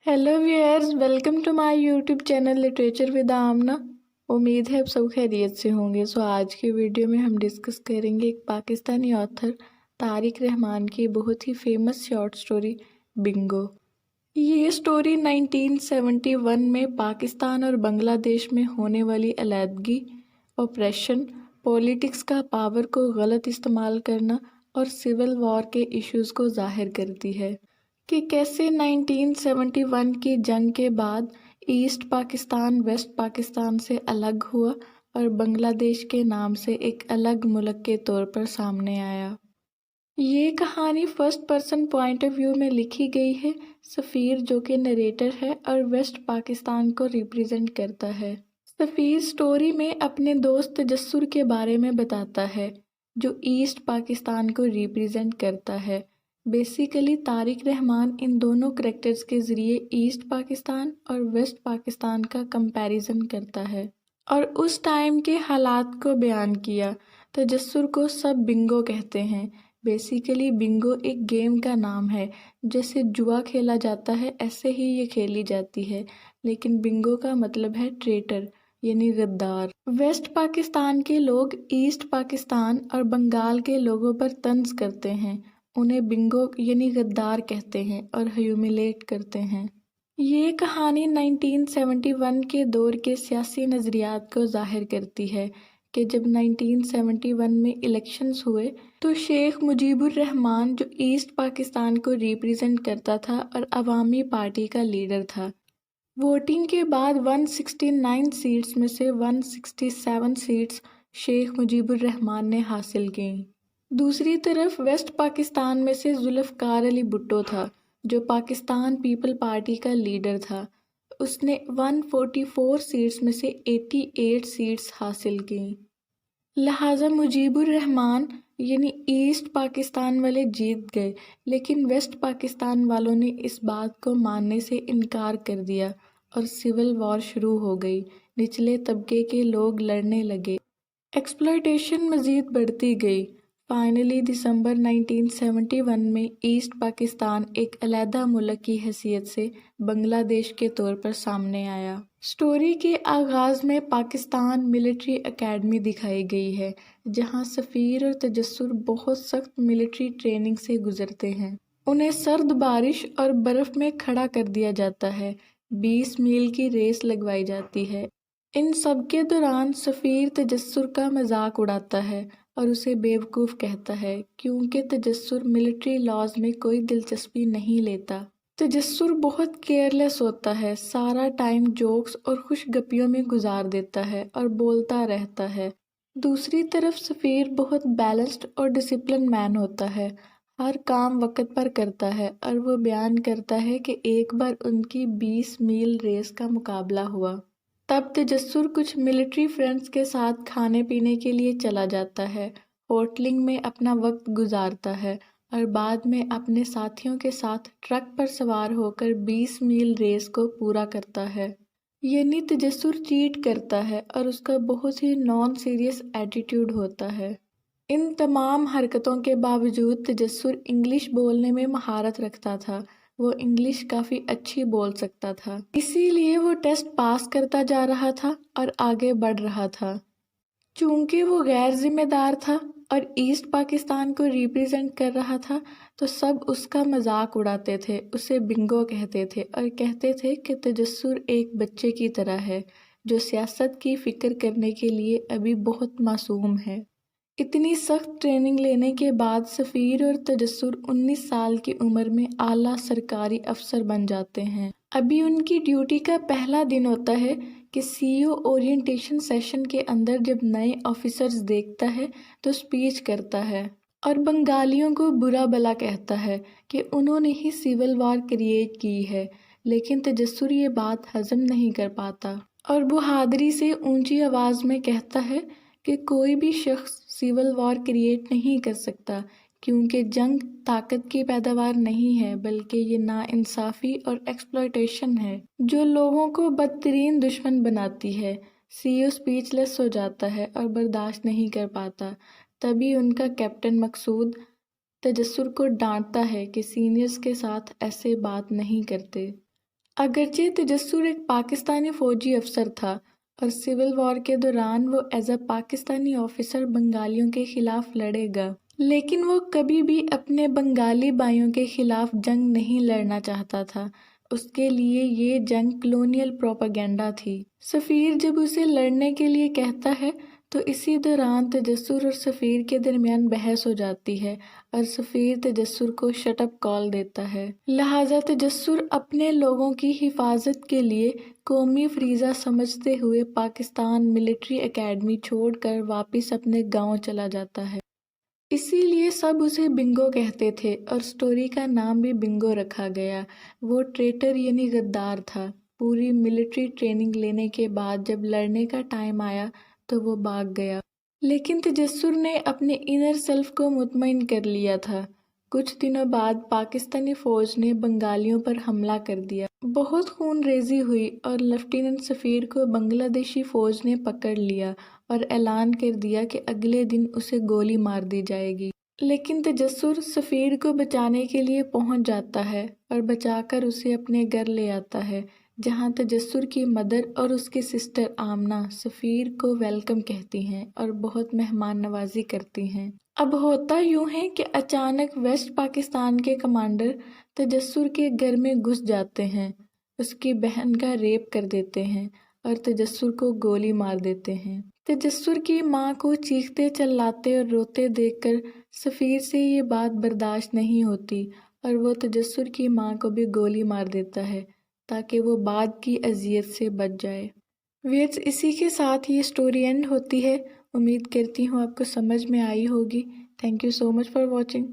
Hello viewers, welcome to my YouTube channel literature with Amna. उम्मीद है आप सब खैरियत से होंगे। आज की वीडियो में हम डिस्कस करेंगे एक पाकिस्तानी ऑथर तारिक रहमान की बहुत ही फेमस शॉर्ट स्टोरी बिंगो। ये स्टोरी 1971 में पाकिस्तान और बांग्लादेश में होने वाली अलहदगी, ऑपरेशन, पॉलिटिक्स का पावर को गलत इस्तेमाल करना और सिविल वॉर के इश्यूज़ को जाहिर करती है कि कैसे 1971 की जंग के बाद ईस्ट पाकिस्तान वेस्ट पाकिस्तान से अलग हुआ और बांग्लादेश के नाम से एक अलग मुल्क के तौर पर सामने आया। ये कहानी first person point of view में लिखी गई है। सफ़ीर जो कि नरेटर है और वेस्ट पाकिस्तान को रिप्रेजेंट करता है। सफ़ीर स्टोरी में अपने दोस्त तजस्सुर के बारे में बताता है जो ईस्ट पाकिस्तान को रिप्रेजेंट करता है। बेसिकली तारिक रहमान इन दोनों करेक्टर्स के ज़रिए ईस्ट पाकिस्तान और वेस्ट पाकिस्तान का कंपैरिजन करता है और उस टाइम के हालात को बयान किया। तजस्सुर को सब बिंगो कहते हैं। बेसिकली बिंगो एक गेम का नाम है। जैसे जुआ खेला जाता है ऐसे ही ये खेली जाती है, लेकिन बिंगो का मतलब है ट्रेटर यानी गद्दार। वेस्ट पाकिस्तान के लोग ईस्ट पाकिस्तान और बंगाल के लोगों पर तंज करते हैं, उन्हें बिंगो यानी गद्दार कहते हैं और ह्यूमिलेट करते हैं। ये कहानी 1971 के दौर के सियासी नज़रियात को जाहिर करती है कि जब 1971 में इलेक्शंस हुए तो शेख मुजीबुर रहमान जो ईस्ट पाकिस्तान को रिप्रेजेंट करता था और अवामी पार्टी का लीडर था, वोटिंग के बाद 169 सीट्स में से 167 सीट्स शेख मुजीबुर रहमान ने हासिल की। दूसरी तरफ वेस्ट पाकिस्तान में से जुल्फ़कार अली भुट्टो था जो पाकिस्तान पीपल पार्टी का लीडर था। उसने 144 सीट्स में से 88 सीट्स हासिल की। लिहाजा मुजीबुर रहमान यानी ईस्ट पाकिस्तान वाले जीत गए, लेकिन वेस्ट पाकिस्तान वालों ने इस बात को मानने से इनकार कर दिया और सिविल वॉर शुरू हो गई। निचले तबके के लोग लड़ने लगे, एक्सप्लॉयटेशन मज़ीद बढ़ती गई। फाइनली दिसंबर 1971 में ईस्ट पाकिस्तान एक अलहदा मुल्क की हैसियत से बांग्लादेश के तौर पर सामने आया। स्टोरी के आगाज़ में पाकिस्तान मिलिट्री एकेडमी दिखाई गई है, जहां सफ़ीर और तजस्सुर बहुत सख्त मिलिट्री ट्रेनिंग से गुजरते हैं। उन्हें सर्द बारिश और बर्फ़ में खड़ा कर दिया जाता है। 20 मील की रेस लगवाई जाती है। इन सब के दौरान सफ़ीर तजस्सुर का मजाक उड़ाता है और उसे बेवकूफ़ कहता है क्योंकि तजस्सुर मिलिट्री लॉज में कोई दिलचस्पी नहीं लेता। तजस्सुर बहुत केयरलेस होता है, सारा टाइम जोक्स और खुशगपियों में गुजार देता है और बोलता रहता है। दूसरी तरफ सफ़ीर बहुत बैलेंस्ड और डिसिप्लिन मैन होता है, हर काम वक्त पर करता है और वो बयान करता है कि एक बार उनकी 20 मील रेस का मुकाबला हुआ। तब तजस्सुर कुछ मिलिट्री फ्रेंड्स के साथ खाने पीने के लिए चला जाता है, होटलिंग में अपना वक्त गुजारता है और बाद में अपने साथियों के साथ ट्रक पर सवार होकर 20 मील रेस को पूरा करता है। यानी तजस्सुर चीट करता है और उसका बहुत ही नॉन सीरियस एटीट्यूड होता है। इन तमाम हरकतों के बावजूद तजस्सुर इंग्लिश बोलने में महारत रखता था। वो इंग्लिश काफ़ी अच्छी बोल सकता था, इसीलिए वो टेस्ट पास करता जा रहा था और आगे बढ़ रहा था। चूंकि वो गैर जिम्मेदार था और ईस्ट पाकिस्तान को रिप्रेजेंट कर रहा था, तो सब उसका मजाक उड़ाते थे, उसे बिंगो कहते थे और कहते थे कि तजस्सुर एक बच्चे की तरह है जो सियासत की फ़िक्र करने के लिए अभी बहुत मासूम है। इतनी सख्त ट्रेनिंग लेने के बाद सफ़ीर और तजस्सुर 19 साल की उम्र में आला सरकारी अफसर बन जाते हैं। अभी उनकी ड्यूटी का पहला दिन होता है कि सीईओ ओरिएंटेशन सेशन के अंदर जब नए ऑफिसर्स देखता है तो स्पीच करता है और बंगालियों को बुरा भला कहता है कि उन्होंने ही सिविल वॉर क्रिएट की है। लेकिन तजस्सुर ये बात हजम नहीं कर पाता और बहादुरी से ऊंची आवाज़ में कहता है कि कोई भी शख्स सिविल वॉर क्रिएट नहीं कर सकता, क्योंकि जंग ताकत की पैदावार नहीं है, बल्कि ये नाइंसाफ़ी और एक्सप्लॉयटेशन है जो लोगों को बदतरीन दुश्मन बनाती है। सीईओ स्पीचलेस हो जाता है और बर्दाश्त नहीं कर पाता। तभी उनका कैप्टन मकसूद तजस्सुर को डांटता है कि सीनियर्स के साथ ऐसे बात नहीं करते। अगरचे तजस्सुर एक पाकिस्तानी फ़ौजी अफसर था और सिविल वॉर के दौरान वो एज अ पाकिस्तानी ऑफिसर बंगालियों के खिलाफ लड़ेगा, लेकिन वो कभी भी अपने बंगाली भाइयों के खिलाफ जंग नहीं लड़ना चाहता था। उसके लिए ये जंग कलोनियल प्रोपेगेंडा थी। सफ़ीर जब उसे लड़ने के लिए कहता है तो इसी दौरान तजस्सुर और सफ़ीर के दरमियान बहस हो जाती है और सफ़ीर तजस्सुर को शटअप कॉल देता है। लिहाजा तजस्सुर अपने लोगों की हिफाजत के लिए कौमी फरीज़ा समझते हुए पाकिस्तान मिलिट्री एकेडमी छोड़कर वापस अपने गांव चला जाता है। इसीलिए सब उसे बिंगो कहते थे और स्टोरी का नाम भी बिंगो रखा गया। वो ट्रेटर यानी गद्दार था। पूरी मिलिट्री ट्रेनिंग लेने के बाद जब लड़ने का टाइम आया तो वो भाग गया, लेकिन तजस्सुर ने अपने इनर सेल्फ को मुतमईन कर लिया था। कुछ दिनों बाद पाकिस्तानी फ़ौज ने बंगालियों पर हमला कर दिया। बहुत खूनरेज़ी हुई और लेफ्टिनेंट सफ़ीर को बांग्लादेशी फ़ौज ने पकड़ लिया और ऐलान कर दिया कि अगले दिन उसे गोली मार दी जाएगी। लेकिन तजस्सुर सफ़ीर को बचाने के लिए पहुंच जाता है और बचाकर उसे अपने घर ले आता है, जहां तजस्सुर की मदर और उसकी सिस्टर आमना सफ़ीर को वेलकम कहती हैं और बहुत मेहमान नवाजी करती हैं। अब होता यूं है कि अचानक वेस्ट पाकिस्तान के कमांडर तजस्सुर के घर में घुस जाते हैं, उसकी बहन का रेप कर देते हैं और तजस्सुर को गोली मार देते हैं। तजस्सुर की माँ को चीखते चिल्लाते और रोते देखकर सफ़ीर से ये बात बर्दाश्त नहीं होती और वो तजस्सुर की माँ को भी गोली मार देता है ताकि वो बाद की अजियत से बच जाए। व्यूअर्स, इसी के साथ ये स्टोरी एंड होती है। उम्मीद करती हूँ आपको समझ में आई होगी। Thank you so much for watching.